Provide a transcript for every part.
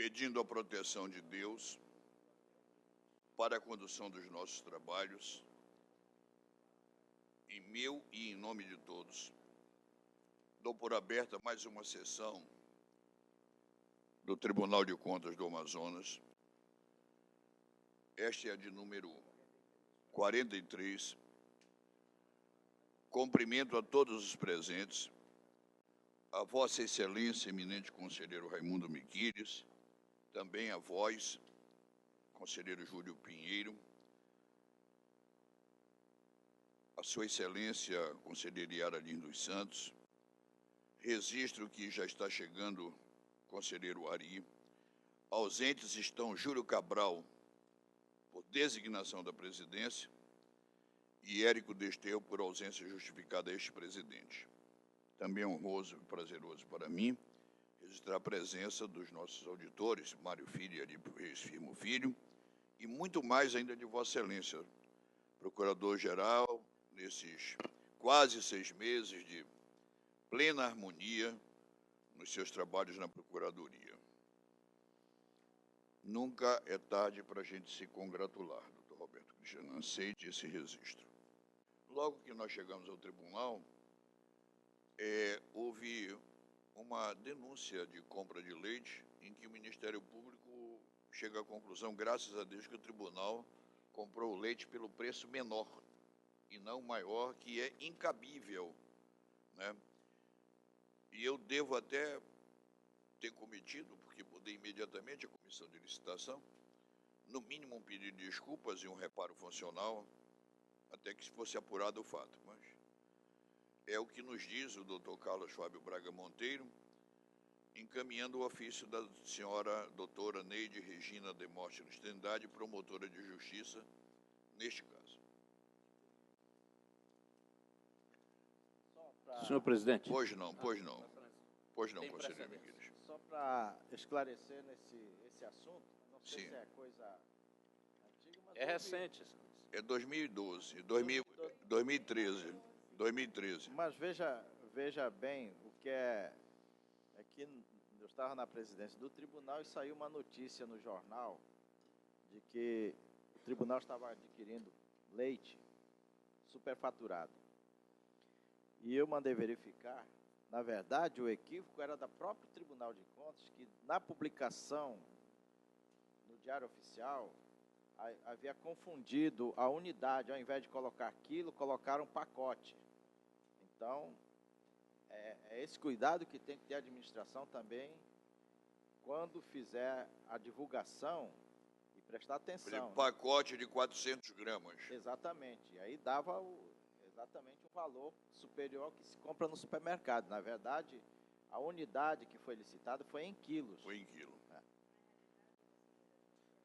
pedindo a proteção de Deus para a condução dos nossos trabalhos, em meu e em nome de todos. Dou por aberta mais uma sessão do Tribunal de Contas do Amazonas. Esta é a de número 43. Cumprimento a todos os presentes, a Vossa Excelência, eminente conselheiro Raimundo Miquiles, também a vós, conselheiro Júlio Pinheiro, a Sua Excelência, conselheiro Yara Lins dos Santos, registro que já está chegando, conselheiro Ari. Ausentes estão Júlio Cabral, por designação da presidência, e Érico Desteu, por ausência justificada a este presidente. Também é honroso e prazeroso para mim registrar a presença dos nossos auditores, Mário Filho e Ari Reis Firmo Filho, e muito mais ainda de Vossa Excelência, Procurador-Geral, nesses quase 6 meses de plena harmonia nos seus trabalhos na Procuradoria. Nunca é tarde para a gente se congratular, doutor Roberto Cristiano. Aceite esse registro. Logo que nós chegamos ao tribunal, houve uma denúncia de compra de leite em que o Ministério Público chega à conclusão, graças a Deus, que o tribunal comprou o leite pelo preço menor e não maior, que é incabível, né? E eu devo até ter cometido, porque mudei imediatamente a comissão de licitação, no mínimo um pedido de desculpas e um reparo funcional, até que fosse apurado o fato. Mas é o que nos diz o doutor Carlos Fábio Braga Monteiro, encaminhando o ofício da senhora doutora Neide Regina Demóstenes Trindade, promotora de justiça, neste caso. Senhor presidente. Pois não, conselheiro Miquiles. Só para esclarecer esse assunto, não sei Sim. se é coisa antiga, mas... É recente. É 2012, 2013. Mas veja bem, o que é que eu estava na presidência do tribunal e saiu uma notícia no jornal de que o tribunal estava adquirindo leite superfaturado. E eu mandei verificar, na verdade, o equívoco era da própria Tribunal de Contas, que na publicação no Diário Oficial havia confundido a unidade, ao invés de colocar quilo, colocaram pacote. Então, é esse cuidado que tem que ter a administração também, quando fizer a divulgação, e prestar atenção. Pacote de 400 gramas. Exatamente. E aí dava exatamente o valor superior ao que se compra no supermercado. Na verdade, a unidade que foi licitada foi em quilos. Foi em quilo.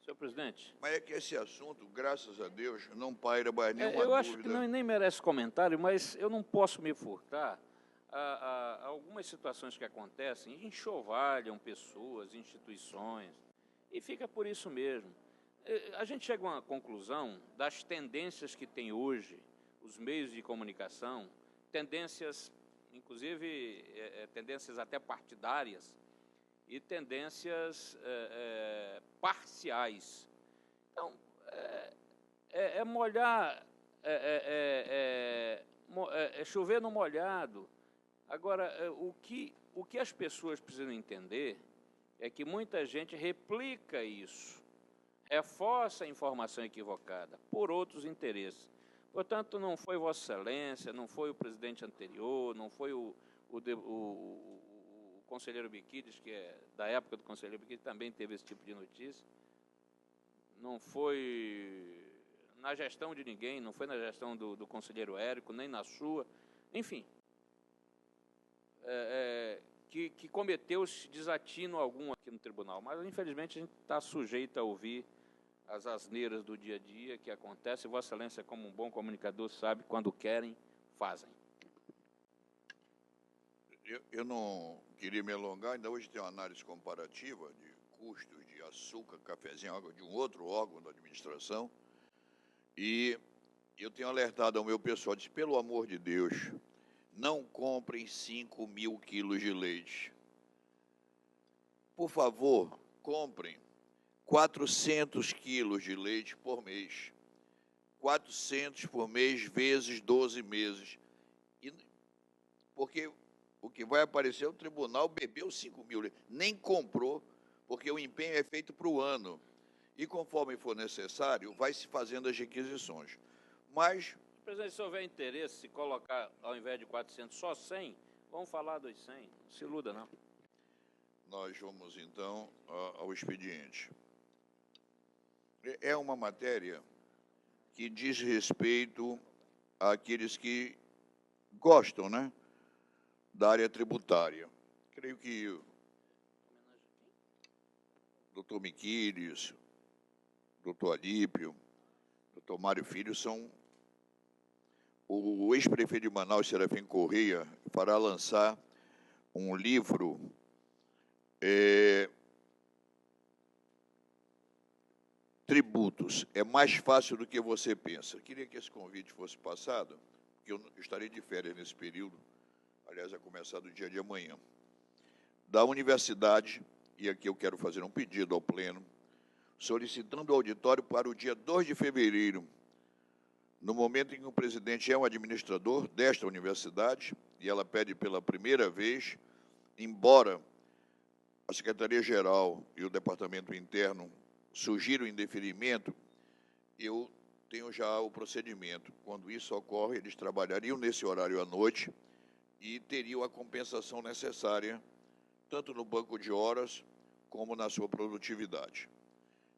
Senhor presidente. Mas é que esse assunto, graças a Deus, não paira mais nenhuma Eu dúvida. acho que nem merece comentário, mas eu não posso me furtar a algumas situações que acontecem, enxovalham pessoas, instituições, e fica por isso mesmo. A gente chega a uma conclusão das tendências que tem hoje os meios de comunicação, tendências, inclusive, tendências até partidárias, e tendências parciais. Então, chover no molhado. Agora, o que as pessoas precisam entender é que muita gente replica isso, reforça a informação equivocada por outros interesses. Portanto, não foi Vossa Excelência, não foi o presidente anterior, não foi o conselheiro Miquiles, que é da época do conselheiro Miquiles, também teve esse tipo de notícia. Não foi na gestão de ninguém, não foi na gestão do conselheiro Érico, nem na sua. Enfim, que cometeu-se desatino algum aqui no tribunal. Mas, infelizmente, a gente está sujeito a ouvir as asneiras do dia a dia que acontecem. Vossa Excelência, como um bom comunicador, sabe, quando querem, fazem. Eu não queria me alongar, ainda hoje tem uma análise comparativa de custos de açúcar, cafezinho, água de um outro órgão da administração, e eu tenho alertado ao meu pessoal, disse, pelo amor de Deus, não comprem 5.000 quilos de leite. Por favor, comprem 400 quilos de leite por mês. 400 por mês vezes 12 meses. Porque o que vai aparecer, o tribunal bebeu 5 mil, nem comprou, porque o empenho é feito para o ano. E conforme for necessário, vai se fazendo as requisições. Mas, Presidente, se houver interesse, se colocar, ao invés de 400, só 100, vamos falar dos 100. Não se iluda, não. nós vamos, então, ao expediente. É uma matéria que diz respeito àqueles que gostam, né, da área tributária. Creio que o doutor Miquiles, doutor Alípio, doutor Mário Filho são... O ex-prefeito de Manaus, Serafim Correia, fará lançar um livro Tributos. É mais fácil do que você pensa. Queria que esse convite fosse passado, porque eu estarei de férias nesse período, aliás, vai começar do dia de amanhã. Da universidade, e aqui eu quero fazer um pedido ao Pleno, solicitando o auditório para o dia 2 de fevereiro, no momento em que o presidente é um administrador desta universidade, e ela pede pela primeira vez, embora a Secretaria-Geral e o Departamento Interno sugiram indeferimento, eu tenho já o procedimento. Quando isso ocorre, eles trabalhariam nesse horário à noite e teriam a compensação necessária, tanto no banco de horas como na sua produtividade.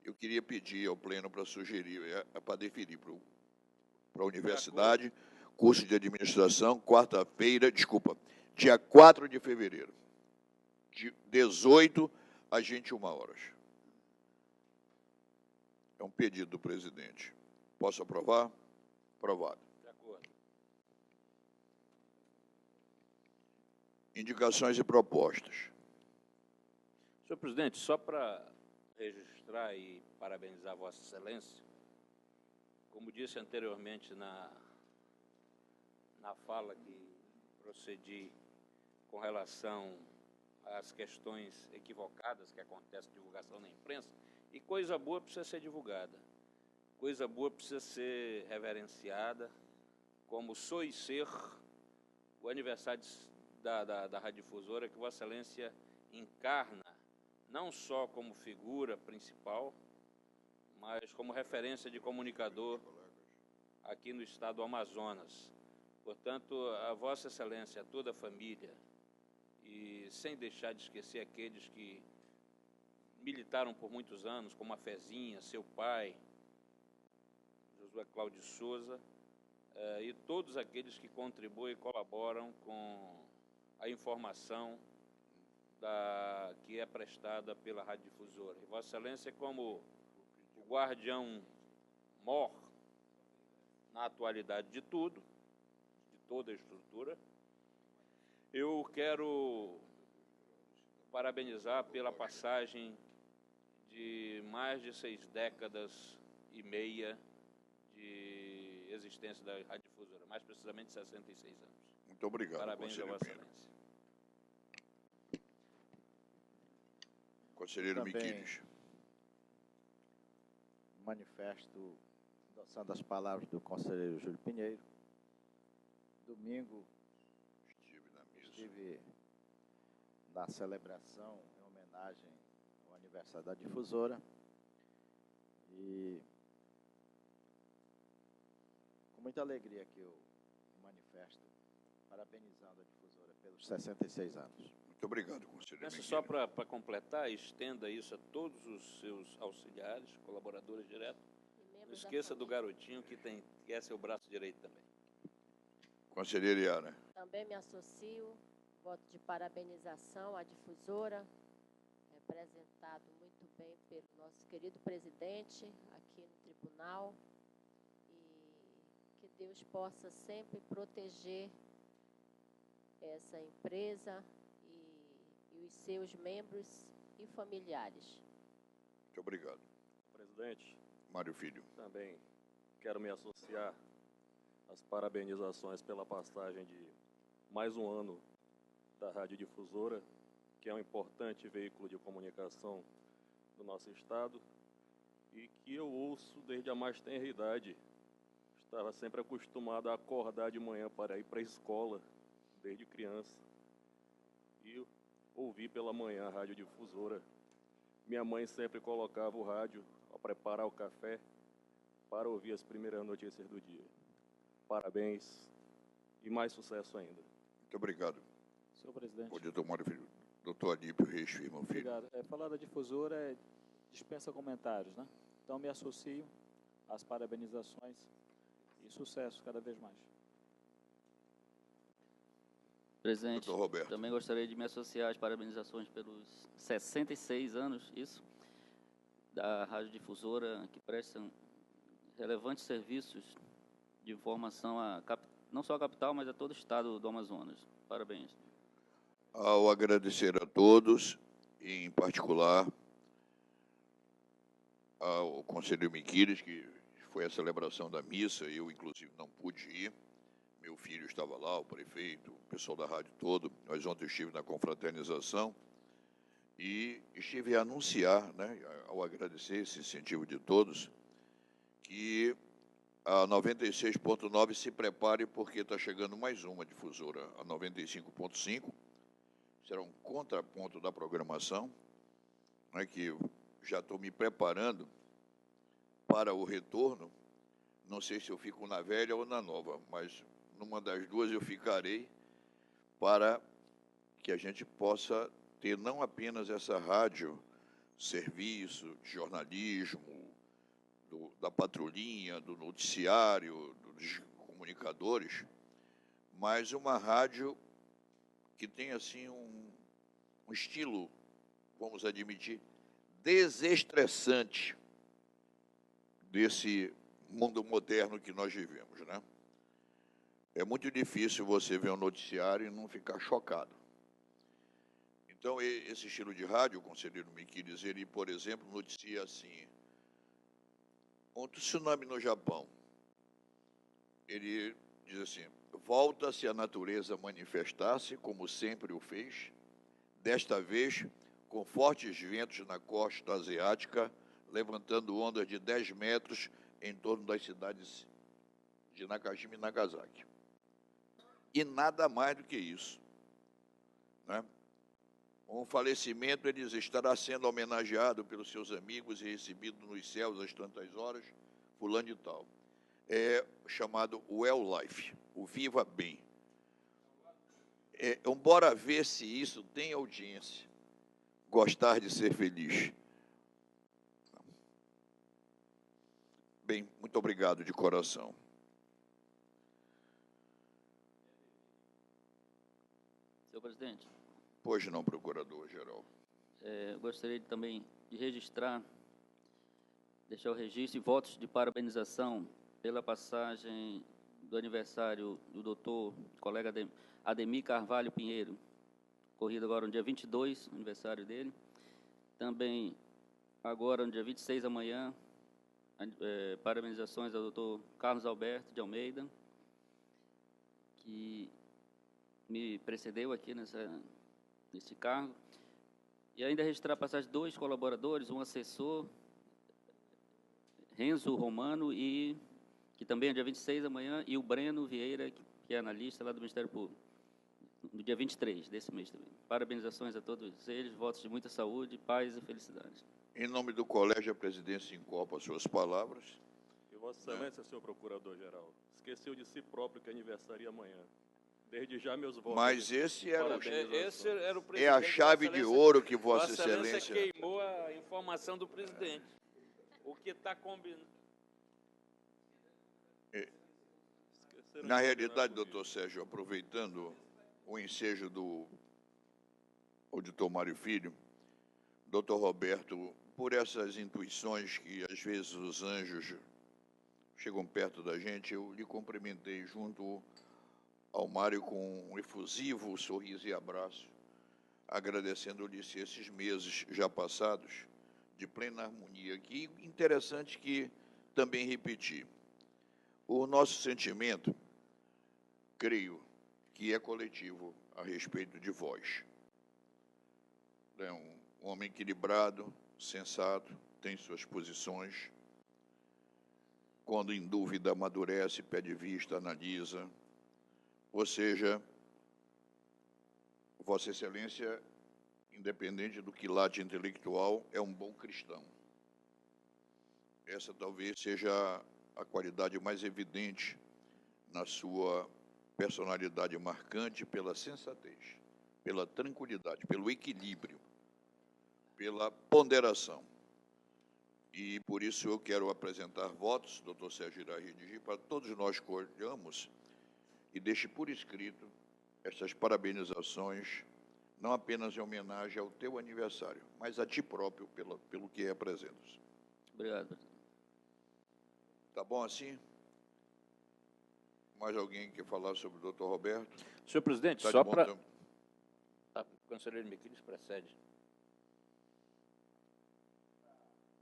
Eu queria pedir ao Pleno para sugerir, para definir para a universidade, curso de administração, dia 4 de fevereiro, de 18 às 21 horas. É um pedido do presidente. Posso aprovar? Aprovado. De acordo. Indicações e propostas. Senhor presidente, só para registrar e parabenizar Vossa Excelência, como disse anteriormente na fala que procedi com relação às questões equivocadas que acontecem de divulgação na imprensa, e coisa boa precisa ser divulgada, coisa boa precisa ser reverenciada, como sou e ser o aniversário da radiodifusora que Vossa Excelência encarna, não só como figura principal, mas como referência de comunicador aqui no estado do Amazonas. Portanto, a Vossa Excelência, a toda a família, e sem deixar de esquecer aqueles que militaram por muitos anos, como a Fezinha, seu pai, Josué Cláudio Souza, e todos aqueles que contribuem e colaboram com a informação que é prestada pela radiodifusora. E Vossa Excelência, como o guardião mor na atualidade de tudo, de toda a estrutura, eu quero parabenizar pela passagem de mais de 6 décadas e meia de existência da radiodifusora, mais precisamente 66 anos. Muito obrigado, parabéns a Vossa Excelência. Conselheiro Miquiles. Manifesto, endossando as palavras do conselheiro Júlio Pinheiro. Domingo, estive na celebração em homenagem ao aniversário da difusora e com muita alegria que eu manifesto parabenizando a difusora pelos 66 anos. Muito obrigado, conselheiro Peço Miquiles. só para completar, estenda isso a todos os seus auxiliares, colaboradores diretos. Não esqueça do garotinho que é seu braço direito também. Conselheiro Yara. Também me associo, voto de parabenização à difusora, representado muito bem pelo nosso querido presidente aqui no tribunal, e que Deus possa sempre proteger essa empresa e os seus membros e familiares. Muito obrigado. Presidente, Mário Filho. também quero me associar às parabenizações pela passagem de mais um ano da Radiodifusora, que é um importante veículo de comunicação do nosso estado e que eu ouço desde a mais tenra idade. Estava sempre acostumado a acordar de manhã para ir para a escola, desde criança. E ouvi pela manhã a Rádio Difusora. Minha mãe sempre colocava o rádio ao preparar o café para ouvir as primeiras notícias do dia. Parabéns e mais sucesso ainda. Muito obrigado. Senhor presidente. Auditor Mário Filho. Doutor Alípio Reis Firmo Filho. Obrigado. Falar da difusora dispensa comentários, né? Então, me associo às parabenizações e sucesso cada vez mais. Presidente, Doutor Roberto. também gostaria de me associar às parabenizações pelos 66 anos, da Rádio Difusora, que prestam relevantes serviços de informação não só à capital, mas a todo o estado do Amazonas. Parabéns. Ao agradecer a todos, e em particular ao conselheiro Miquiles, que foi a celebração da missa, eu inclusive não pude ir, meu filho estava lá, o prefeito, o pessoal da rádio todo, nós ontem estive na confraternização e estive a anunciar, né, ao agradecer esse incentivo de todos, que a 96.9 se prepare porque está chegando mais uma difusora, a 95.5, será um contraponto da programação, né, que eu já estou me preparando para o retorno. Não sei se eu fico na velha ou na nova, mas numa das duas eu ficarei para que a gente possa ter não apenas essa rádio, serviço, de jornalismo, da patrulhinha, do noticiário, dos comunicadores, mas uma rádio que tem assim um estilo, vamos admitir, desestressante desse mundo moderno que nós vivemos, né? É muito difícil você ver um noticiário e não ficar chocado. Então, esse estilo de rádio, o conselheiro Miquiles, ele, por exemplo, noticia assim, um tsunami no Japão. Ele diz assim, volta-se a natureza manifestar-se, como sempre o fez, desta vez com fortes ventos na costa asiática, levantando ondas de 10 metros em torno das cidades de Nakajima e Nagasaki. E nada mais do que isso, né? Um falecimento, ele estará sendo homenageado pelos seus amigos e recebido nos céus às tantas horas, fulano de tal. É chamado Well Life, o Viva Bem. Bora ver se isso tem audiência. Gostar de ser feliz. Bem, muito obrigado de coração. Senhor presidente. Pois não, procurador-geral. Gostaria também de registrar, deixar o registro de votos de parabenização pela passagem do aniversário do doutor, colega Ademir Carvalho Pinheiro, ocorrido agora no dia 22, aniversário dele. Também, agora no dia 26, amanhã, parabenizações ao doutor Carlos Alberto de Almeida, que me precedeu aqui nesse cargo. E ainda registrar a passagem de 2 colaboradores, um assessor, Renzo Romano, que também é dia 26 amanhã, e o Breno Vieira, que é analista lá do Ministério Público, no dia 23 desse mês também. Parabenizações a todos eles, votos de muita saúde, paz e felicidade. Em nome do Colégio, a presidência incorpora as suas palavras. E Vossa Excelência, senhor Procurador-Geral, esqueceu de si próprio que aniversaria amanhã. Desde já meus votos. Mas esse era o presidente. É a chave de ouro que Vossa Excelência queimou a informação do presidente. O que está combinando. Na realidade, doutor Sérgio, aproveitando o ensejo do auditor Mário Filho, doutor Roberto, por essas intuições que às vezes os anjos chegam perto da gente, eu lhe cumprimentei junto ao Mário com um efusivo sorriso e abraço, agradecendo-lhe esses meses já passados de plena harmonia. Que interessante que também repeti. O nosso sentimento, creio que é coletivo a respeito de vós. É um homem equilibrado, sensato, tem suas posições. Quando em dúvida, amadurece, pede vista, analisa. Ou seja, Vossa Excelência, independente do quilate intelectual, é um bom cristão. Essa talvez seja a qualidade mais evidente na sua personalidade marcante pela sensatez, pela tranquilidade, pelo equilíbrio, pela ponderação. E por isso eu quero apresentar votos, doutor Sérgio irá redigir, para todos nós que olhamos e deixe por escrito estas parabenizações, não apenas em homenagem ao teu aniversário, mas a ti próprio pelo que apresentas. Obrigado. Tá bom assim? Mais alguém quer falar sobre o doutor Roberto? Senhor presidente, Tá de só bom para... tempo. O conselheiro Miquiles precede.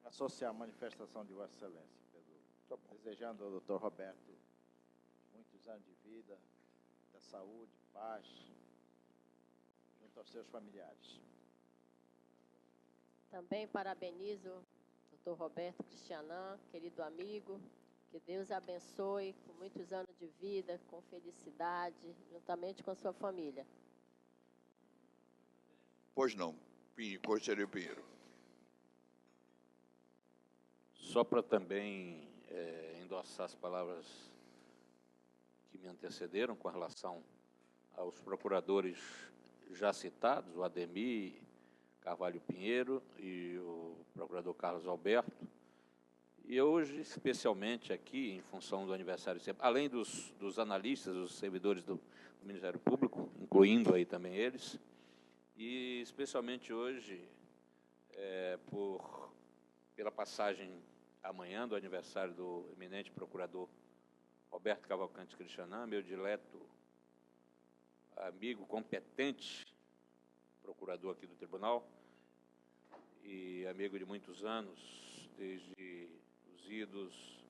Associar a manifestação de Vossa Excelência, desejando ao doutor Roberto muitos anos de vida, da saúde, paz, junto aos seus familiares. Também parabenizo o doutor Roberto Cristianã, querido amigo. Que Deus abençoe com muitos anos de vida, com felicidade, juntamente com a sua família. Pois não, conselheiro Pinheiro. Só para também endossar as palavras que me antecederam com relação aos procuradores já citados, o Ademir Carvalho Pinheiro e o procurador Carlos Alberto. E hoje, especialmente aqui, em função do aniversário, além dos analistas, dos servidores do Ministério Público, incluindo aí também eles, e especialmente hoje, pela passagem amanhã do aniversário do eminente procurador Roberto Cavalcante Cristianã, meu dileto amigo, competente procurador aqui do tribunal, e amigo de muitos anos, desde os idos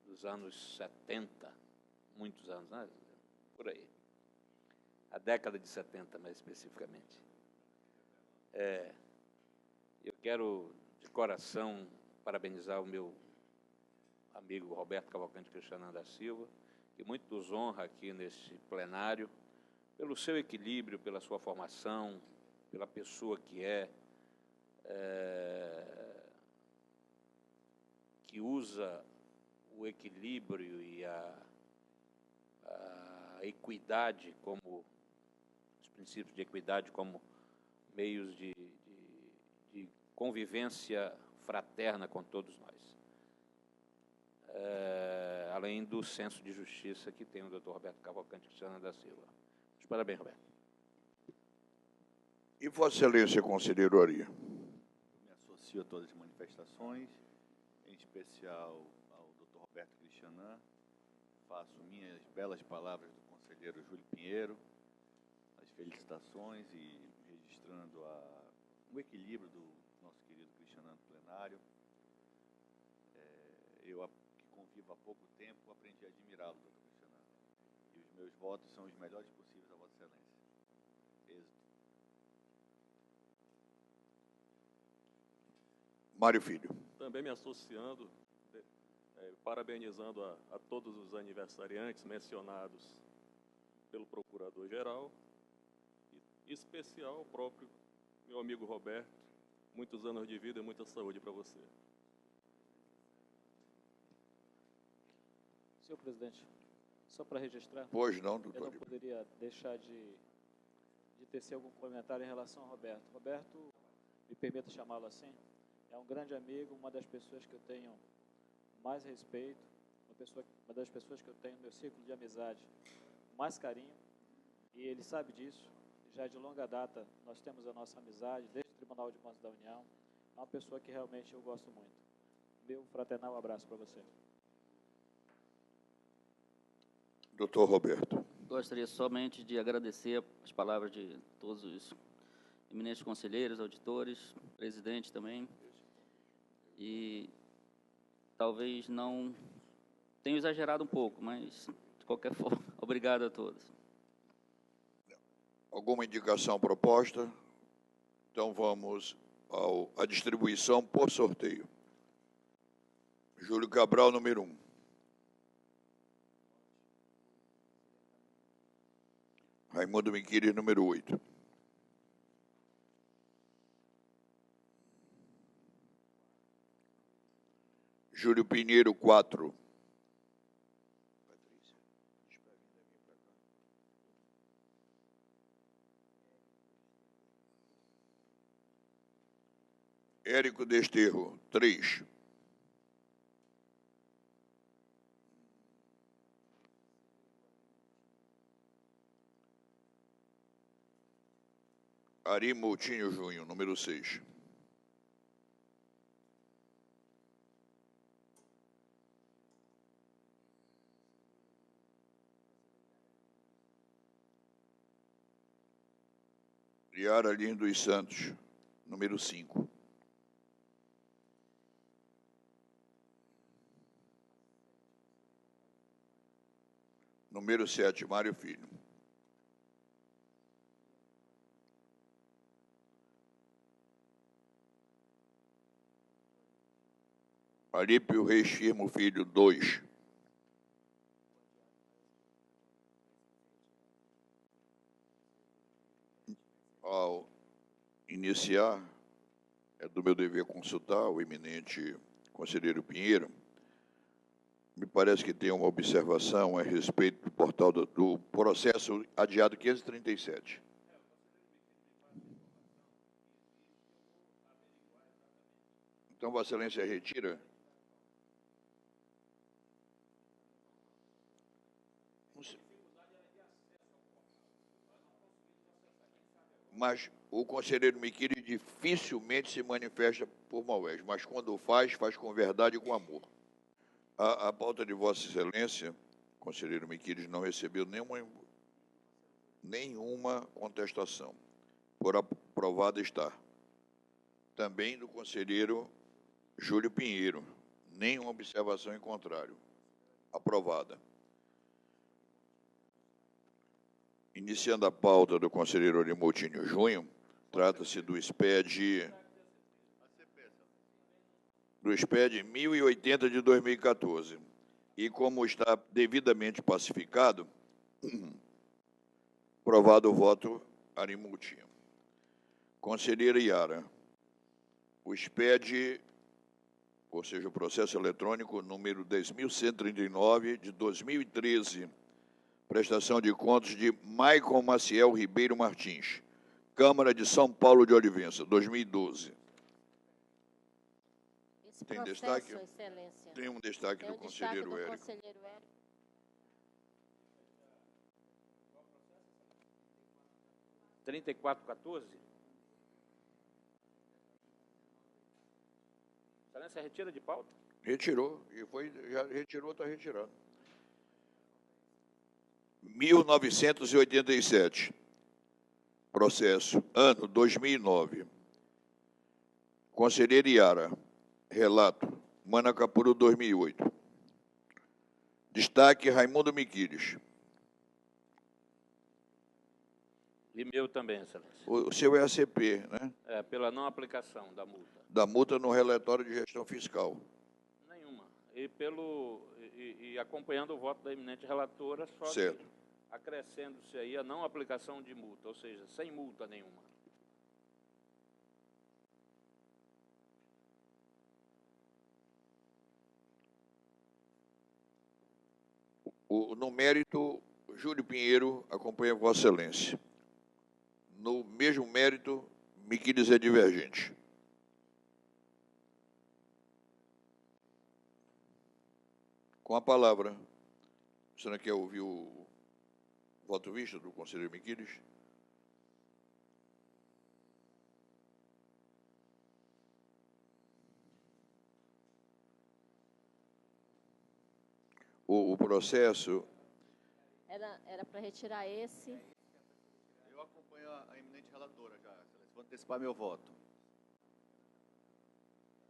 dos anos 70, muitos anos, né? Por aí. A década de 70, mais especificamente. Eu quero, de coração, parabenizar o meu amigo Roberto Cavalcante Cristianã da Silva, que muito nos honra aqui nesse plenário, pelo seu equilíbrio, pela sua formação, pela pessoa que que usa o equilíbrio e a equidade como, os princípios de equidade como meios de convivência fraterna com todos nós. Além do senso de justiça que tem o doutor Roberto Cavalcante Cristianã da Silva. Parabéns, Roberto. E Vossa Excelência, conselheiro Ari? Eu me associo a todas as manifestações, em especial ao Dr. Roberto Cristianã. Faço minhas belas palavras do conselheiro Júlio Pinheiro, as felicitações e registrando o equilíbrio do nosso querido Cristianã no plenário. Eu, que convivo há pouco tempo, aprendi a admirá-lo, doutor Cristianã. E os meus votos são os melhores possíveis a Vossa Excelência. Êxito. Mário Filho. Também me associando, parabenizando a todos os aniversariantes mencionados pelo Procurador-Geral, e em especial o próprio meu amigo Roberto. Muitos anos de vida e muita saúde para você. Senhor presidente, só para registrar, Pois não, eu doutor não Ari. poderia deixar de tecer algum comentário em relação ao Roberto. Roberto, me permita chamá-lo assim, é um grande amigo, uma das pessoas que eu tenho mais respeito, uma das pessoas que eu tenho no meu círculo de amizade mais carinho, e ele sabe disso. Já de longa data nós temos a nossa amizade, desde o Tribunal de Contas da União. É uma pessoa que realmente eu gosto muito. Meu fraternal abraço para você. Doutor Roberto. Gostaria somente de agradecer as palavras de todos os eminentes conselheiros, auditores, presidente também. E talvez não tenha exagerado um pouco, mas de qualquer forma, obrigado a todos. Alguma indicação proposta? Então vamos à distribuição por sorteio. Júlio Cabral, número 1. Raimundo Miquiles, número 8. Júlio Pinheiro, 4. Érico Desterro, 3. Ari Moutinho Júnior, número 6. Yara Lins dos Santos, número 5. Número 7, Mário Filho. Alípio Reis Firmo Filho, 2. Ao iniciar, é do meu dever consultar o eminente conselheiro Pinheiro. Me parece que tem uma observação a respeito do portal do processo adiado 537. Então, Vossa Excelência retira. Mas o conselheiro Miquiles dificilmente se manifesta por maués, mas quando faz com verdade e com amor. A pauta de Vossa Excelência, conselheiro Miquiles, não recebeu nenhuma contestação. Por aprovada está. Também do conselheiro Júlio Pinheiro, nenhuma observação em contrário. Aprovada. Iniciando a pauta do conselheiro Ari Moutinho Júnior, trata-se do SPED 1080 de 2014. E como está devidamente pacificado, aprovado o voto Ari Moutinho. Conselheira Yara, o SPED, ou seja, o processo eletrônico número 10.139 de 2013, prestação de contas de Maicon Maciel Ribeiro Martins, Câmara de São Paulo de Olivença, 2012. Esse Tem processo, destaque? Excelência. Tem um destaque do conselheiro Érico. Conselheiro Érico. R$ 3414. Excelência, retira de pauta? Retirou, já retirou, está retirado. 1987. Processo, ano 2009. Conselheiro Yara, relato, Manacapuru 2008. Destaque, Raimundo Miquiles. E meu também, Excelência. O seu é ACP, né? É, pela não aplicação da multa. Da multa no relatório de gestão fiscal. Nenhuma. E acompanhando o voto da eminente relatora, só Certo. que acrescendo-se aí a não aplicação de multa, ou seja, sem multa nenhuma. No mérito, Júlio Pinheiro acompanha Vossa Excelência. No mesmo mérito, Miquiles é divergente. Com a palavra, a senhora quer ouvir o voto vista do conselheiro Miquiles? O processo... Era para retirar esse. Eu acompanho a eminente relatora já, Excelência. Vou antecipar meu voto.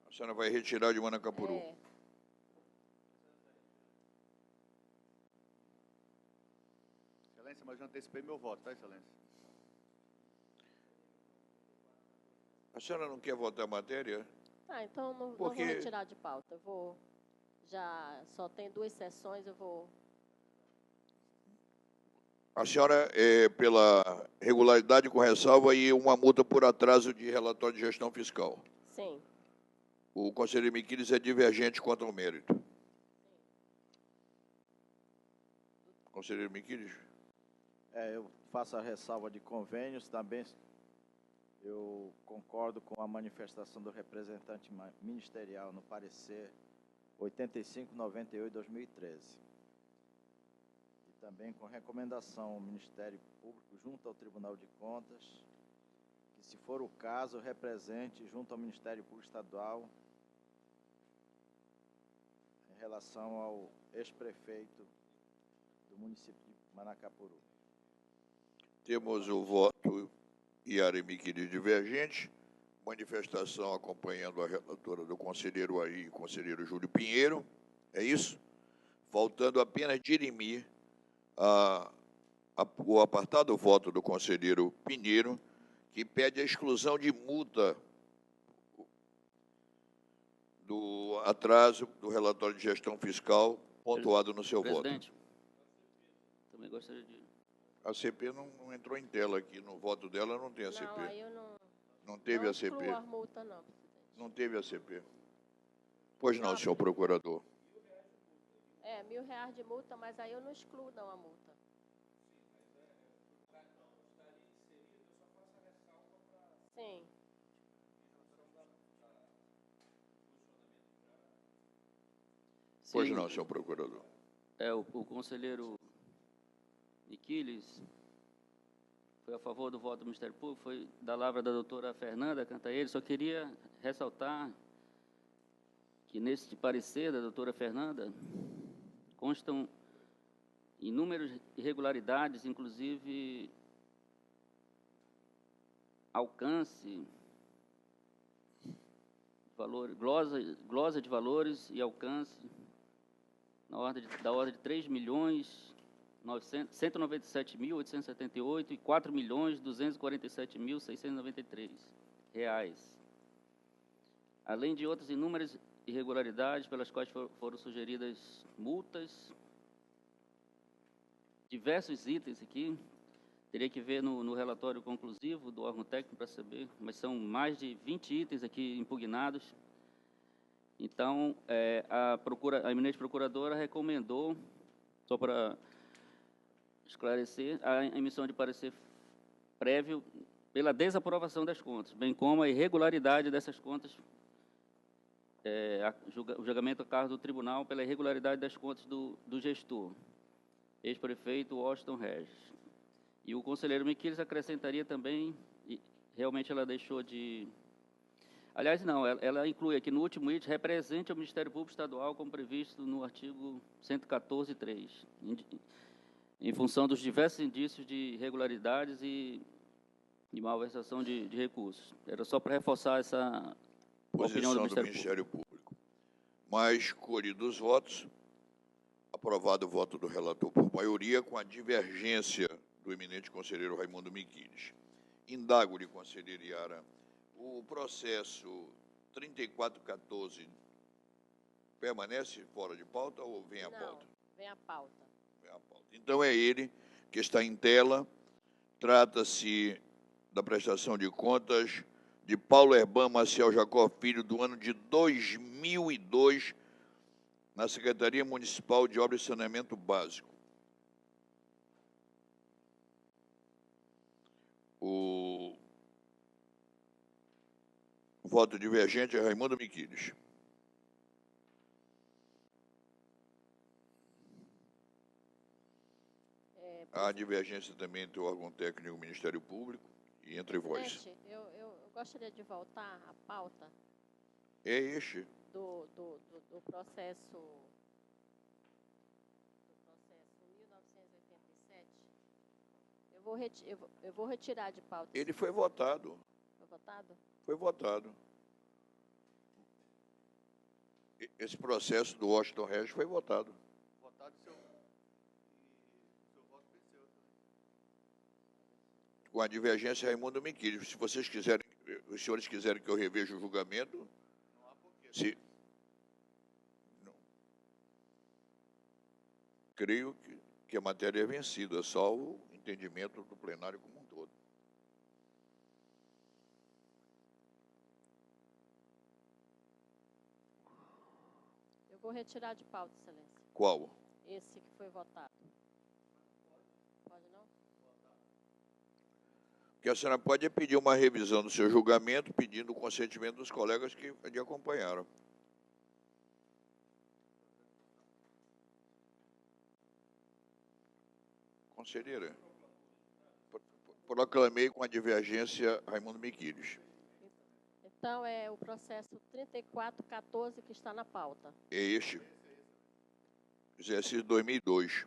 A senhora vai retirar de Manacapuru. É. Excelência, mas eu antecipei meu voto, tá, Excelência? A senhora não quer votar a matéria? Ah, então não vou Porque- retirar de pauta. Eu vou. Já só tem 2 sessões, eu vou. A senhora, pela regularidade com ressalva e uma multa por atraso de relatório de gestão fiscal. Sim. O conselheiro Miquiles é divergente quanto ao mérito. Conselheiro Miquiles? Eu faço a ressalva de convênios também. Eu concordo com a manifestação do representante ministerial no parecer 85/98/2013. E também com recomendação ao Ministério Público junto ao Tribunal de Contas, que, se for o caso, represente junto ao Ministério Público Estadual em relação ao ex-prefeito do município de Manacapuru. Temos o voto Iara Miquiles divergente. Manifestação acompanhando a relatora do conselheiro aí, conselheiro Júlio Pinheiro. É isso? Faltando apenas dirimir o apartado voto do conselheiro Pinheiro, que pede a exclusão de multa do atraso do relatório de gestão fiscal pontuado no seu voto. Presidente, também gostaria de... A CP não entrou em tela aqui, no voto dela não tem a CP. Não, aí eu não. Não teve não a CP. excluo a multa, não, presidente. Não teve a CP. Pois não, senhor procurador. R$ 1.000 de multa, mas aí eu não excluo, não, a multa. Sim. Pois Sim, não, senhor procurador. o conselheiro Miquiles foi a favor do voto do Ministério Público, foi da lavra da doutora Fernanda Cantaeiro. Só queria ressaltar que nesse parecer da doutora Fernanda constam inúmeras irregularidades, inclusive alcance, valor, glosa de valores e alcance da ordem de 3.197.878 e 4.247.693 reais, além de outras inúmeras irregularidades pelas quais foram sugeridas multas, diversos itens aqui. Teria que ver no relatório conclusivo do órgão técnico para saber, mas são mais de 20 itens aqui impugnados. Então, a eminente procuradora recomendou, só para esclarecer, a emissão de parecer prévio pela desaprovação das contas, bem como a irregularidade dessas contas, o julgamento a cargo do tribunal pela irregularidade das contas do gestor, ex-prefeito Washington Regis. E o conselheiro Miquiles acrescentaria também, e realmente ela deixou de... Aliás, não, ela inclui aqui no último item, represente ao Ministério Público Estadual, como previsto no artigo 114.3, em função dos diversos indícios de irregularidades e malversação de recursos. Era só para reforçar essa opinião do Ministério Público. Mais colhidos os votos, aprovado o voto do relator por maioria, com a divergência do eminente conselheiro Raimundo Miquiles. Indago-lhe, conselheiro Iara, o processo 3414 permanece fora de pauta ou vem à pauta? Vem à pauta. Vem à pauta. Então é ele que está em tela. Trata-se da prestação de contas de Paulo Herban Maciel Jacó Filho, do ano de 2002, na Secretaria Municipal de Obras e Saneamento Básico. O voto divergente é Raimundo Miquiles. Há divergência também entre o órgão técnico e o Ministério Público e entre vós. Presidente, eu gostaria de voltar à pauta É este. do processo 1987. Eu vou retirar de pauta. Ele foi votado. Foi votado? Foi votado. Esse processo do Washington Regis foi votado. Votado seu voto venceu também. Com a divergência Raimundo Miquiles. Se vocês quiserem os senhores quiserem que eu reveja o julgamento, se... Não. Creio que a matéria é vencida, só o entendimento do plenário como um todo. Eu vou retirar de pauta, Excelência. Qual? Esse que foi votado. Pode não? Que a senhora pode é pedir uma revisão do seu julgamento, pedindo o consentimento dos colegas que lhe acompanharam. Conselheira, proclamei com a divergência Raimundo Miquiles. Então, é o processo 3414 que está na pauta. É este. Exercício 2002.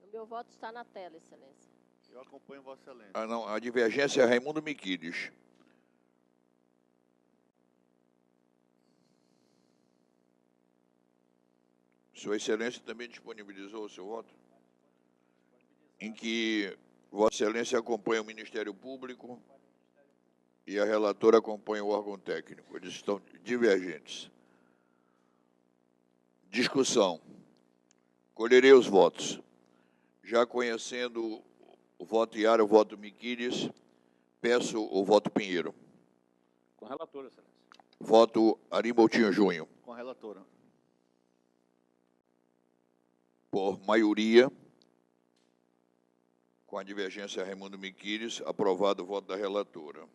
O meu voto está na tela, Excelência. Eu acompanho Vossa Excelência. Ah, não, a divergência é Raimundo Miquiles. Sua Excelência também disponibilizou o seu voto? Em que Vossa Excelência acompanha o Ministério Público e a relatora acompanha o órgão técnico. Eles estão divergentes. Discussão. Colherei os votos. Já conhecendo o voto Iara, o voto Miquiles, peço o voto Pinheiro. Com a relatora, Excelência. Voto Arimoutinho Júnior. Com a relatora. Por maioria, com a divergência Raimundo Miquiles, aprovado o voto da relatora.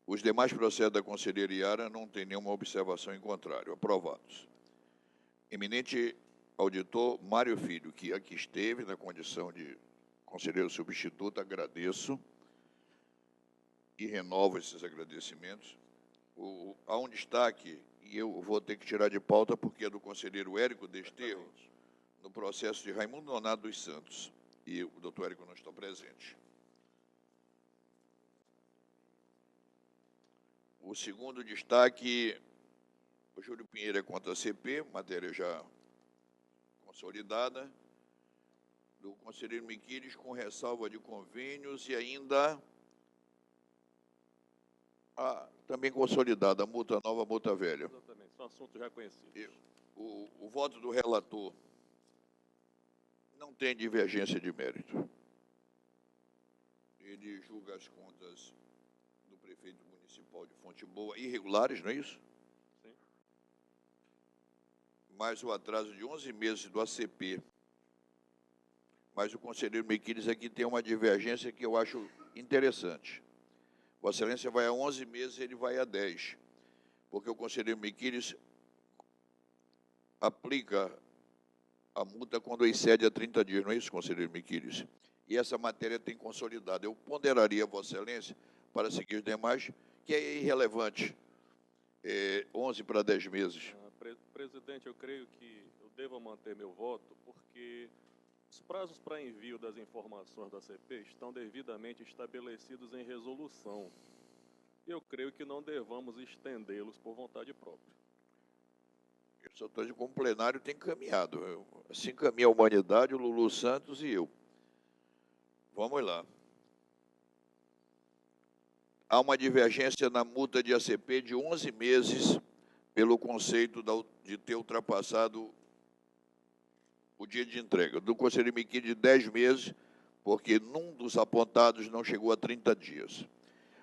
Os demais processos da conselheira Iara não tem nenhuma observação em contrário. Aprovados. Eminente auditor Mário Filho, que aqui esteve na condição de conselheiro substituto, agradeço e renovo esses agradecimentos. Há um destaque, e eu vou ter que tirar de pauta, porque é do conselheiro Érico Desterro, no processo de Raimundo Nonato dos Santos, e o doutor Érico não está presente. O segundo destaque, o Júlio Pinheiro é contra a CP, matéria já consolidada, do conselheiro Miquiles, com ressalva de convênios e ainda também consolidada, a multa nova, a multa velha. Exatamente, são assuntos já conhecidos. O voto do relator não tem divergência de mérito. Ele julga as contas do prefeito municipal de Fonte Boa irregulares, não é isso? Sim. Mais o atraso de 11 meses do ACP. Mas o conselheiro Miquiles aqui tem uma divergência que eu acho interessante. Vossa Excelência vai a 11 meses, ele vai a 10. Porque o conselheiro Miquiles aplica a multa quando excede a 30 dias, não é isso, conselheiro Miquiles? E essa matéria tem consolidado. Eu ponderaria, Vossa Excelência, para seguir os demais, que é irrelevante. 11 para 10 meses. Presidente, eu creio que eu devo manter meu voto, porque os prazos para envio das informações da CP estão devidamente estabelecidos em resolução. E eu creio que não devamos estendê-los por vontade própria. Eu só estou dizendo como o plenário tem caminhado. Assim caminha a humanidade, o Lulu Santos e eu. Vamos lá. Há uma divergência na multa de ACP de 11 meses pelo conceito de ter ultrapassado o dia de entrega. Do conselheiro Miquiles de 10 meses, porque num dos apontados não chegou a 30 dias.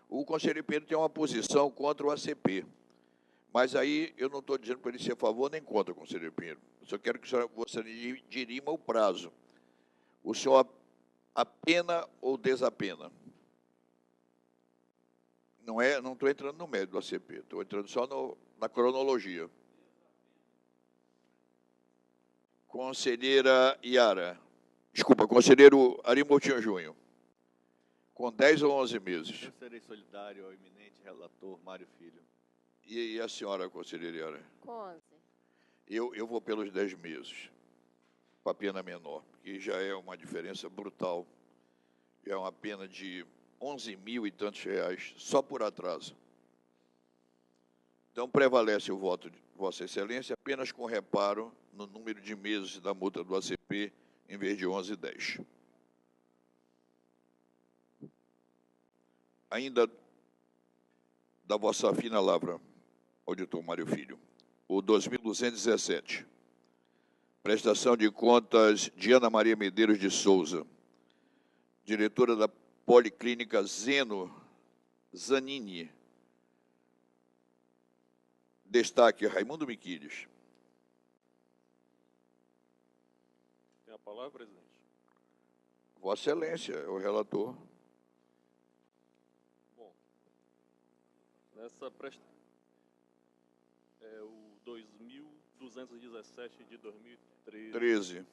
O conselheiro Pedro tem uma posição contra o ACP. Mas aí eu não estou dizendo para ele ser a favor nem contra, conselheiro Pinheiro. Eu só quero que você dirima o prazo. O senhor apena ou desapena? Não estou entrando no mérito do ACP, estou entrando só na cronologia. Conselheira Iara, desculpa, conselheiro Arimoutinho Júnior, com 10 ou 11 meses. Eu serei solidário ao eminente relator Mário Filho. E a senhora, conselheira Iara? Com 11. Eu vou pelos 10 meses, com a pena menor, que já é uma diferença brutal. Já é uma pena de 11 mil e tantos reais, só por atraso. Então, prevalece o voto de Vossa Excelência apenas com reparo no número de meses da multa do ACP, em vez de 11 e 10. Ainda da vossa fina lavra, auditor Mário Filho. O 2217. Prestação de contas de Ana Maria Medeiros de Souza, diretora da Policlínica Zeno Zanini. Destaque, Raimundo Miquiles. Tem a palavra, presidente? Vossa Excelência, é o relator. Bom, nessa é o 2217 de 2013. 13.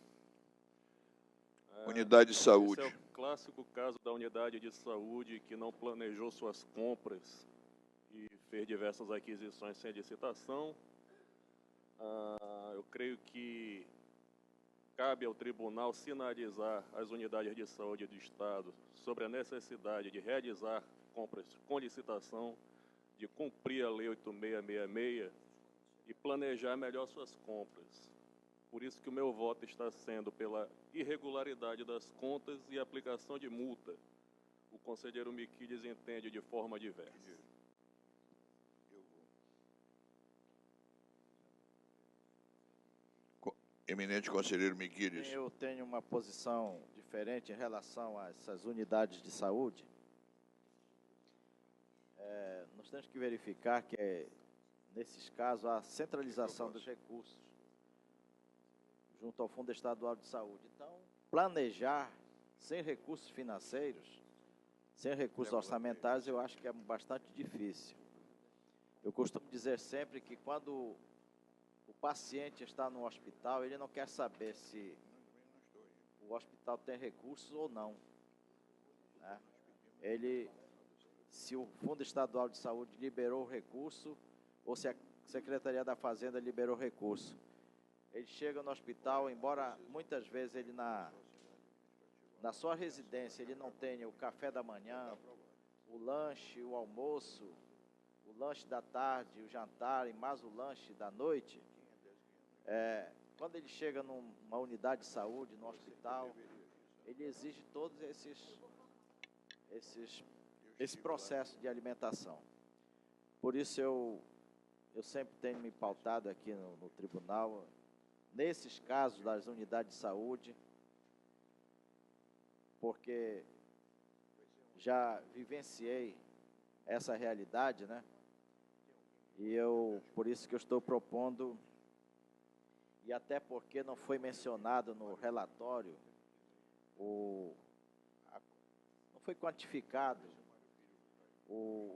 Unidade de saúde. Esse é o clássico caso da unidade de saúde que não planejou suas compras e fez diversas aquisições sem licitação. Eu creio que cabe ao tribunal sinalizar às unidades de saúde do Estado sobre a necessidade de realizar compras com licitação, de cumprir a Lei 8666 e planejar melhor suas compras. Por isso que o meu voto está sendo pela irregularidade das contas e aplicação de multa. O conselheiro Miquiles entende de forma diversa. Eminente conselheiro Miquiles. Eu tenho uma posição diferente em relação a essas unidades de saúde. Nós temos que verificar que, nesses casos, a centralização dos recursos junto ao Fundo Estadual de Saúde. Então, planejar sem recursos financeiros, sem recursos orçamentários, eu acho que é bastante difícil. Eu costumo dizer sempre que quando o paciente está no hospital, ele não quer saber se o hospital tem recursos ou não, né? Se o Fundo Estadual de Saúde liberou o recurso ou se a Secretaria da Fazenda liberou o recurso. Ele chega no hospital, embora muitas vezes ele na sua residência ele não tenha o café da manhã, o lanche, o almoço, o lanche da tarde, o jantar e mais o lanche da noite. Quando ele chega numa unidade de saúde, no hospital, ele exige todos esse processo de alimentação. Por isso eu sempre tenho me pautado aqui no tribunal, nesses casos das unidades de saúde, porque já vivenciei essa realidade, né? E por isso que eu estou propondo, e até porque não foi mencionado no relatório, não foi quantificado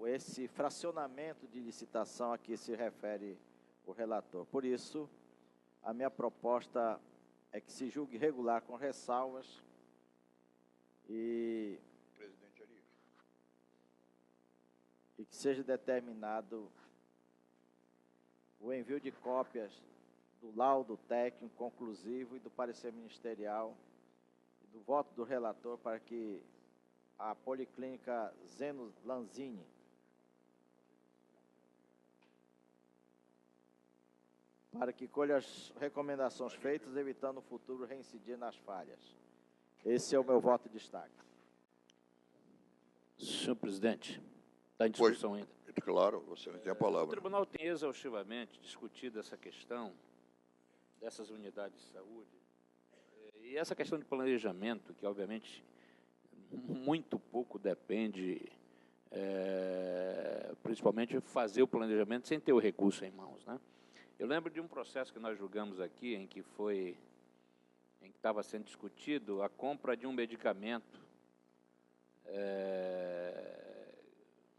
esse fracionamento de licitação a que se refere o relator. Por isso, a minha proposta é que se julgue regular com ressalvas e que seja determinado o envio de cópias do laudo técnico conclusivo e do parecer ministerial e do voto do relator para que a Policlínica Zeno Lanzini para que colha as recomendações feitas, evitando no futuro reincidir nas falhas. Esse é o meu voto de destaque. Senhor presidente, está em discussão ainda. Claro, você não tem a palavra. O tribunal tem exaustivamente discutido essa questão dessas unidades de saúde. E essa questão de planejamento, que obviamente muito pouco depende, principalmente fazer o planejamento sem ter o recurso em mãos, né? Eu lembro de um processo que nós julgamos aqui, em que estava sendo discutido a compra de um medicamento,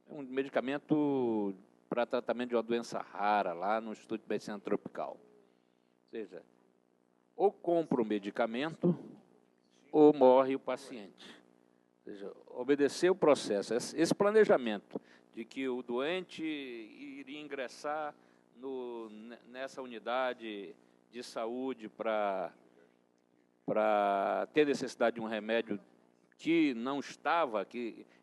um medicamento para tratamento de uma doença rara, lá no Instituto de Medicina Tropical. Ou seja, ou compra o medicamento, ou morre o paciente. Ou seja, obedecer o processo, esse planejamento de que o doente iria ingressar nessa unidade de saúde para ter necessidade de um remédio que não estava,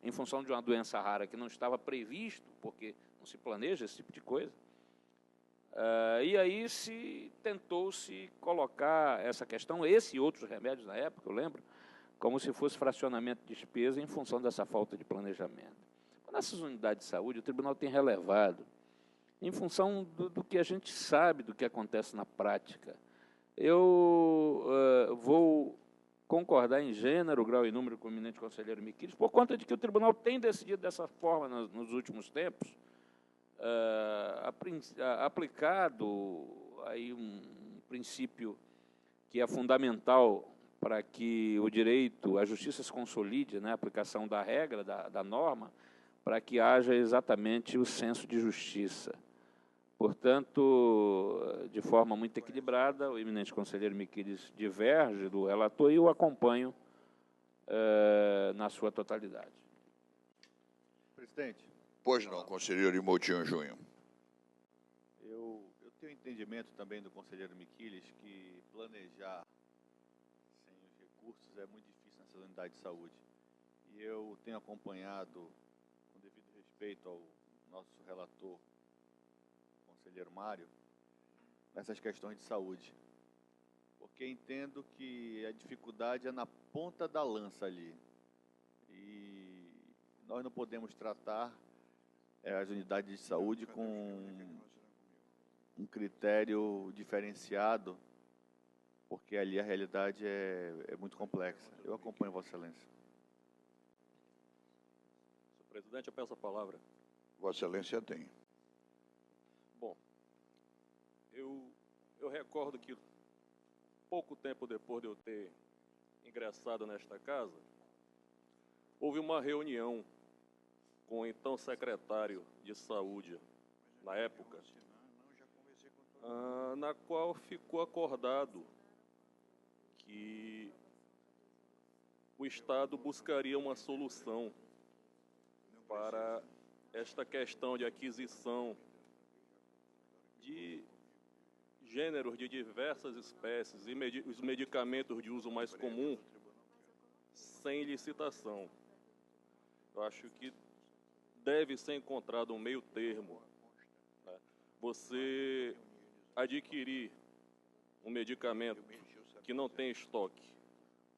em função de uma doença rara, que não estava previsto, porque não se planeja esse tipo de coisa. E aí tentou-se colocar essa questão, esse e outros remédios na época, eu lembro, como se fosse fracionamento de despesa em função dessa falta de planejamento. Nessas unidades de saúde, o tribunal tem relevado, em função do que a gente sabe, do que acontece na prática. Eu vou concordar em gênero, grau e número com o eminente conselheiro Miquiles, por conta de que o tribunal tem decidido dessa forma nos últimos tempos, aplicado aí um princípio que é fundamental para que o direito, a justiça se consolide, né, a aplicação da regra, da norma, para que haja exatamente o senso de justiça. Portanto, de forma muito equilibrada, o eminente conselheiro Miquiles diverge do relator e o acompanho na sua totalidade. Presidente. Pois não, conselheiro Imoutinho Júnior. Eu tenho entendimento também do conselheiro Miquiles que planejar sem os recursos é muito difícil nessas unidades de saúde. E eu tenho acompanhado, com devido respeito ao nosso relator, conselheiro Mário, nessas questões de saúde. Porque entendo que a dificuldade é na ponta da lança ali. E nós não podemos tratar as unidades de saúde com um critério diferenciado, porque ali a realidade é muito complexa. Eu acompanho Vossa Excelência. Senhor presidente, eu peço a palavra. Vossa Excelência tem. Bom, eu recordo que pouco tempo depois de eu ter ingressado nesta casa, houve uma reunião com o então secretário de Saúde, na época, na qual ficou acordado que o Estado buscaria uma solução para esta questão de aquisição de gêneros de diversas espécies e os medicamentos de uso mais comum sem licitação. Eu acho que deve ser encontrado um meio termo, né? Você adquirir um medicamento que não tem estoque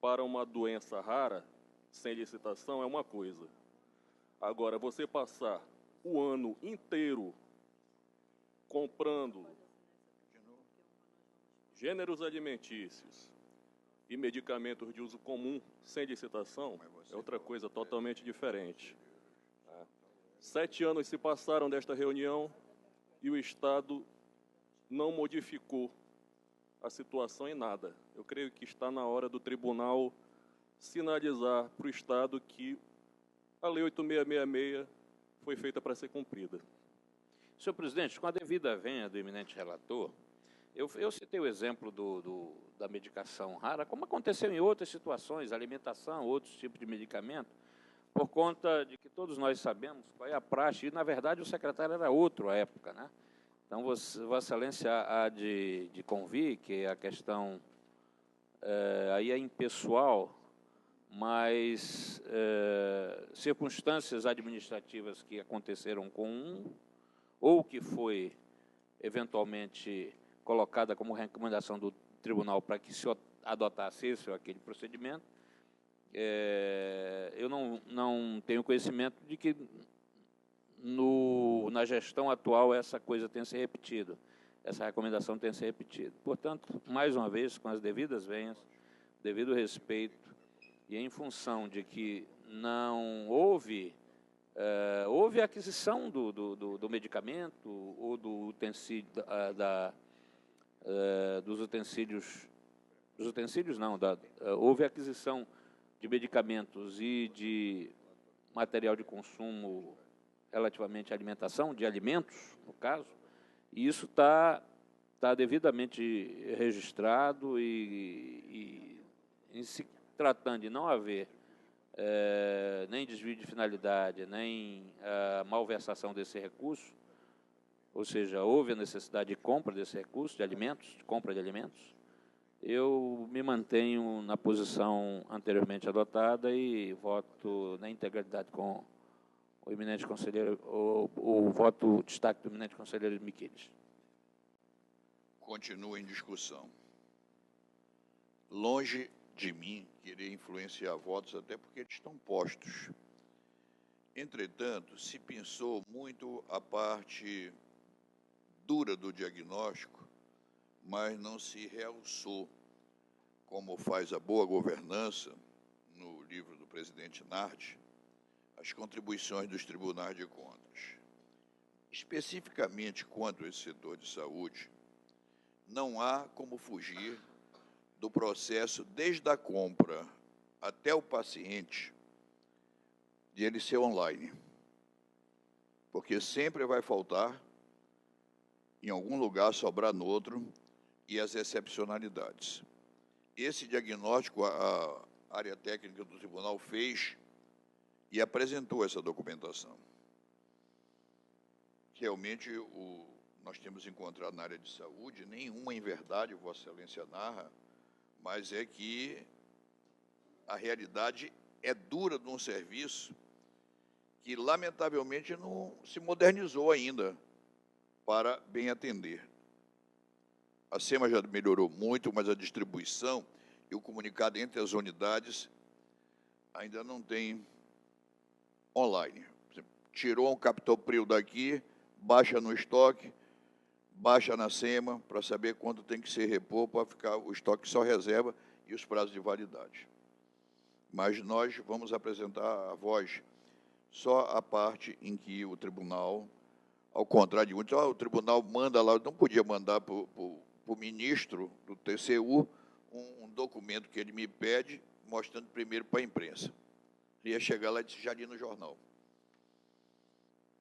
para uma doença rara sem licitação é uma coisa. Agora, você passar o ano inteiro comprando gêneros alimentícios e medicamentos de uso comum sem licitação é outra coisa totalmente diferente. 7 anos se passaram desta reunião e o Estado não modificou a situação em nada. Eu creio que está na hora do tribunal sinalizar para o Estado que a Lei 8666 foi feita para ser cumprida. Senhor presidente, com a devida venha do eminente relator, eu citei o exemplo da medicação rara, como aconteceu em outras situações, alimentação, outros tipos de medicamento, por conta de que todos nós sabemos qual é a praxe, e, na verdade, o secretário era outro à época, né? Então, Vossa Excelência há de convir que a questão aí é impessoal, mas circunstâncias administrativas que aconteceram com um, ou que foi eventualmente colocada como recomendação do tribunal para que se adotasse esse ou aquele procedimento, eu não tenho conhecimento de que na gestão atual essa coisa tenha se repetido, essa recomendação tenha se repetido. Portanto, mais uma vez, com as devidas venhas, devido respeito, e em função de que não houve a aquisição do medicamento ou do utensílio, houve a aquisição de medicamentos e de material de consumo relativamente à alimentação, de alimentos, no caso, e isso está devidamente registrado e em se tratando de não haver nem desvio de finalidade, nem malversação desse recurso, ou seja, houve a necessidade de compra desse recurso, de alimentos, de compra de alimentos, eu me mantenho na posição anteriormente adotada e voto na integralidade com o eminente conselheiro, o voto destaque do eminente conselheiro Miquiles. Continua em discussão. Longe de mim querer influenciar votos, até porque eles estão postos. Entretanto, se pensou muito a parte dura do diagnóstico, mas não se realçou, como faz a boa governança, no livro do presidente Nardi, as contribuições dos tribunais de contas. Especificamente quanto a esse setor de saúde, não há como fugir do processo, desde a compra até o paciente, de ele ser online. Porque sempre vai faltar, em algum lugar, sobrar no outro, e as excepcionalidades. Esse diagnóstico a área técnica do tribunal fez e apresentou essa documentação. Realmente, nós temos encontrado na área de saúde, nenhuma em verdade, Vossa Excelência narra, mas é que a realidade é dura de um serviço que, lamentavelmente, não se modernizou ainda para bem atender. A SEMA já melhorou muito, mas a distribuição e o comunicado entre as unidades ainda não tem online. Tirou um Captopril daqui, baixa no estoque, baixa na SEMA, para saber quanto tem que ser repor, para ficar o estoque só reserva e os prazos de validade. Mas nós vamos apresentar a voz só a parte em que o tribunal, ao contrário de muitos, o tribunal manda lá, não podia mandar para o ministro do TCU um documento que ele me pede, mostrando primeiro para a imprensa. Ele ia chegar lá e disse, já li no jornal.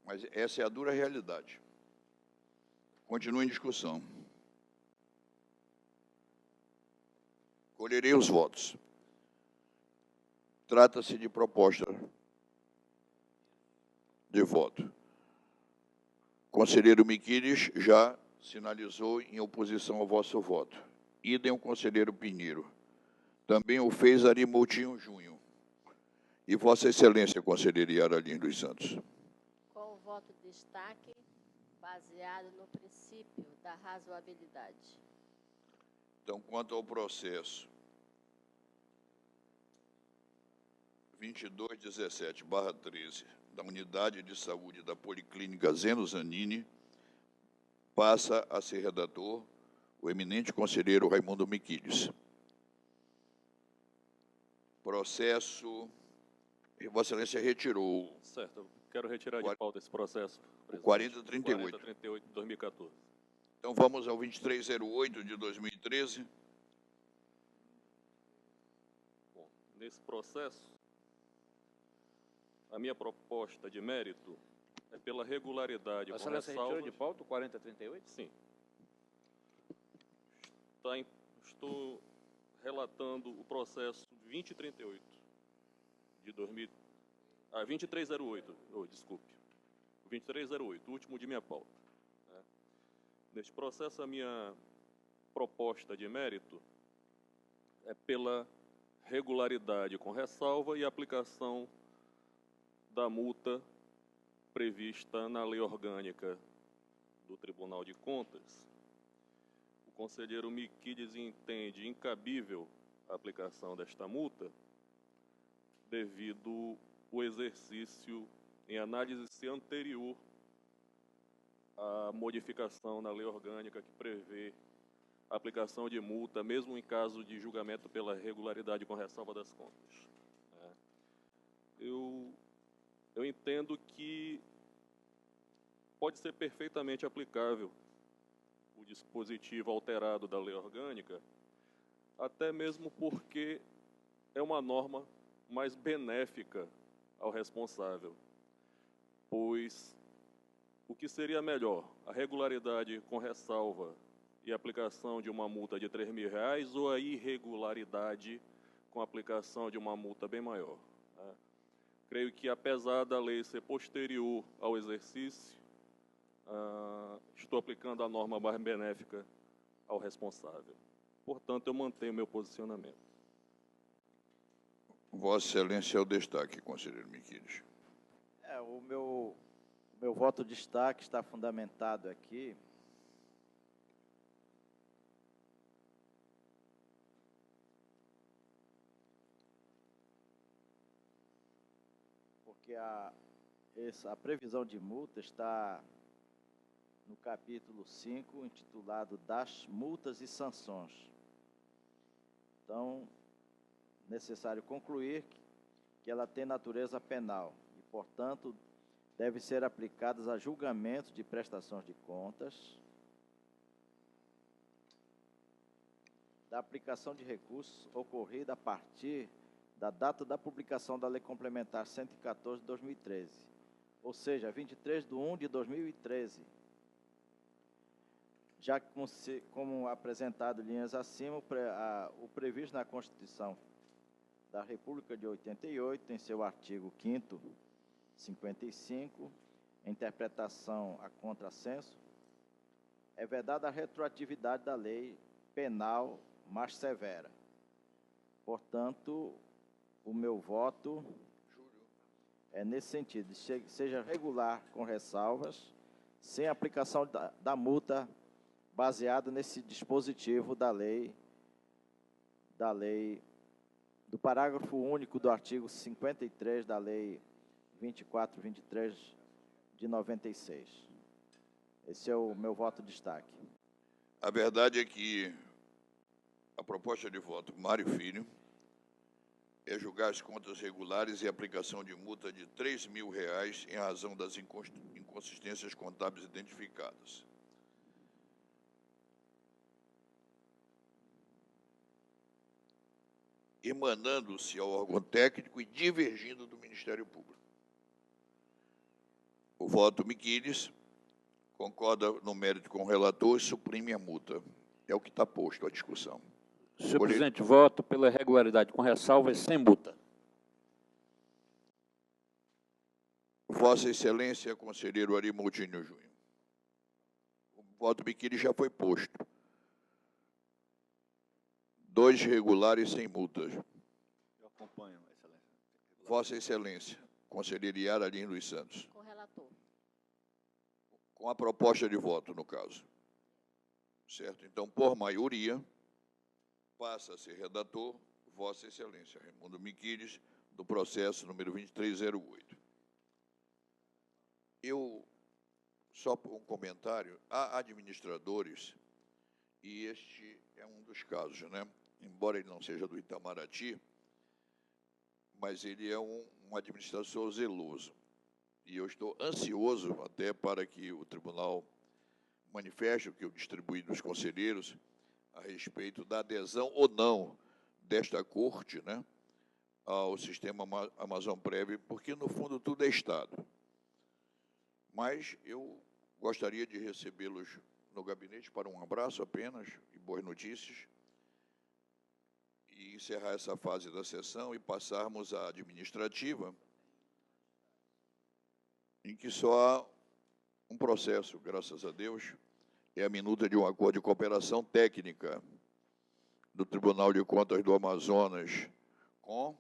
Mas essa é a dura realidade. Continua em discussão. Colherei os votos. Trata-se de proposta de voto. Conselheiro Miquiles já sinalizou em oposição ao vosso voto. Idem o conselheiro Pinheiro. Também o fez Ari Moutinho Júnior. E Vossa Excelência, conselheiro Yaralim dos Santos. Com o voto de destaque, baseado no princípio da razoabilidade. Então, quanto ao processo 2217/13, da Unidade de Saúde da Policlínica Zeno Zanini, passa a ser redator o eminente conselheiro Raimundo Miquiles. Processo... Vossa Excelência retirou... Certo, eu quero retirar de pauta esse processo. O 4038. 4038 de 2014. Então, vamos ao 2308 de 2013. Bom, nesse processo, a minha proposta de mérito é pela regularidade. Vossa Excelência retirou de pauta o 4038? Sim. Estou relatando o processo 2038 de 2000. 2308, desculpe. 2308, o último de minha pauta. Neste processo, a minha proposta de mérito é pela regularidade com ressalva e aplicação da multa prevista na lei orgânica do Tribunal de Contas. O conselheiro Miquiles entende incabível a aplicação desta multa devido ao exercício em análise anterior à modificação na lei orgânica que prevê a aplicação de multa, mesmo em caso de julgamento pela regularidade com ressalva das contas. Eu entendo que pode ser perfeitamente aplicável o dispositivo alterado da lei orgânica, até mesmo porque é uma norma mais benéfica ao responsável, pois o que seria melhor, a regularidade com ressalva e aplicação de uma multa de R$3.000 ou a irregularidade com aplicação de uma multa bem maior? Creio que, apesar da lei ser posterior ao exercício, estou aplicando a norma mais benéfica ao responsável. Portanto, eu mantenho meu posicionamento. Vossa Excelência é o destaque, conselheiro Miquiles. O meu voto de destaque está fundamentado aqui porque a previsão de multa está no capítulo 5, intitulado Das Multas e Sanções. Então, necessário concluir que ela tem natureza penal e, portanto, deve ser aplicadas a julgamentos de prestações de contas, da aplicação de recursos ocorrida a partir da data da publicação da Lei Complementar 114 de 2013, ou seja, 23/1/2013. Já que, como apresentado em linhas acima, o previsto na Constituição da República de 88, em seu artigo 5º, 55, interpretação a contrassenso, é vedada a retroatividade da lei penal mais severa. Portanto, o meu voto é nesse sentido, seja regular com ressalvas, sem aplicação da multa baseada nesse dispositivo da lei do parágrafo único do artigo 53 da Lei 2423 de 96. Esse é o meu voto de destaque. A verdade é que a proposta de voto Mário Filho é julgar as contas regulares e aplicação de multa de R$ 3.000 em razão das inconsistências contábeis identificadas. Emanando-se ao órgão técnico e divergindo do Ministério Público. O voto Miquiles concorda no mérito com o relator e suprime a multa. É o que está posto à discussão. Senhor presidente, voto pela regularidade com ressalvas sem multa. Vossa Excelência, conselheiro Ari Moutinho Júnior. O voto Miquiles já foi posto. 2 regulares sem multas. Eu acompanho, Excelência. Vossa Excelência, conselheiro Yara Lins dos Santos. Com o relator. Com a proposta de voto, no caso. Certo? Então, por maioria, passa a ser redator Vossa Excelência Raimundo Miquiles, do processo número 2308. Só um comentário, há administradores, e este é um dos casos, né? Embora ele não seja do Itamaraty, mas ele é um administrador zeloso. E eu estou ansioso até para que o tribunal manifeste o que eu distribuí dos conselheiros a respeito da adesão ou não desta corte, né, ao sistema Amazon Prev, porque, no fundo, tudo é Estado. Mas eu gostaria de recebê-los no gabinete para um abraço apenas e boas notícias, e encerrar essa fase da sessão e passarmos à administrativa, em que só há um processo, graças a Deus, é a minuta de um acordo de cooperação técnica do Tribunal de Contas do Amazonas com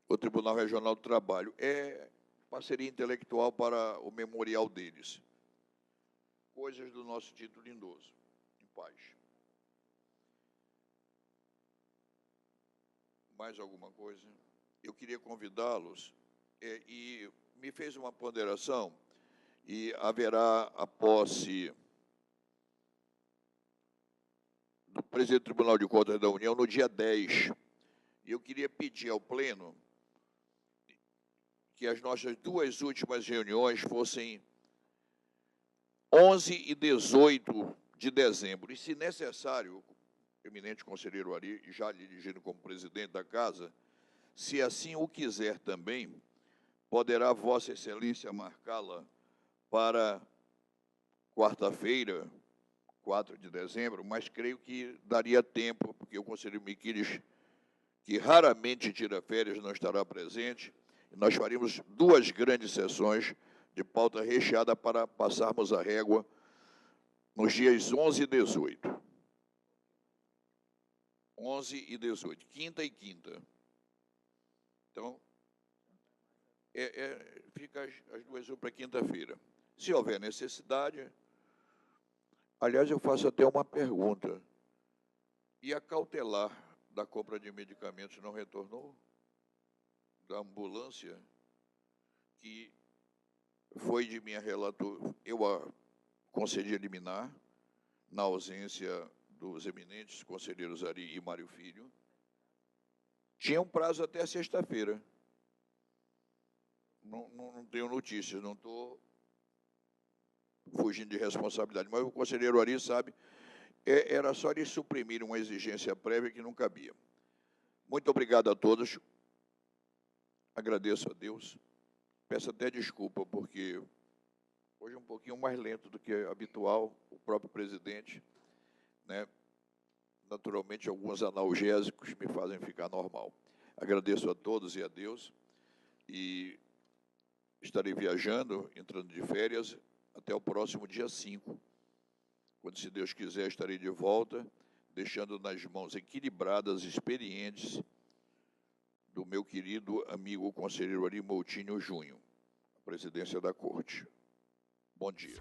o Tribunal Regional do Trabalho. É parceria intelectual para o memorial deles. Coisas do nosso título lindoso. Em paz. Mais alguma coisa? Eu queria convidá-los, e me fez uma ponderação, e haverá a posse do presidente do Tribunal de Contas da União no dia 10. E eu queria pedir ao Pleno que as nossas 2 últimas reuniões fossem 11 e 18 de dezembro. E, se necessário, eminente conselheiro Ari, já lhe dirigindo como presidente da Casa, se assim o quiser também, poderá Vossa Excelência marcá-la para quarta-feira, 4 de dezembro, mas creio que daria tempo, porque o conselheiro Miquiles, que raramente tira férias, não estará presente. Nós faríamos 2 grandes sessões de pauta recheada para passarmos a régua nos dias 11 e 18. 11 e 18, quinta e quinta. Então, fica as 2 para quinta-feira. Se houver necessidade, aliás, eu faço até uma pergunta. E a cautelar da compra de medicamentos não retornou? Da ambulância? que foi de minha relator, eu a concedi a liminar, na ausência dos eminentes conselheiros Ari e Mário Filho. Tinha um prazo até sexta-feira. Não tenho notícias, não estou fugindo de responsabilidade, mas o conselheiro Ari sabe, era só de suprimir uma exigência prévia que não cabia. Muito obrigado a todos, agradeço a Deus, peço até desculpa, porque hoje é um pouquinho mais lento do que é habitual, o próprio presidente, né? Naturalmente, alguns analgésicos me fazem ficar normal. Agradeço a todos e a Deus, e estarei viajando, entrando de férias, até o próximo dia 5, quando, se Deus quiser, estarei de volta, deixando nas mãos equilibradas, experientes, do meu querido amigo conselheiro Ari Moutinho Júnior, a presidência da Corte. Bom dia.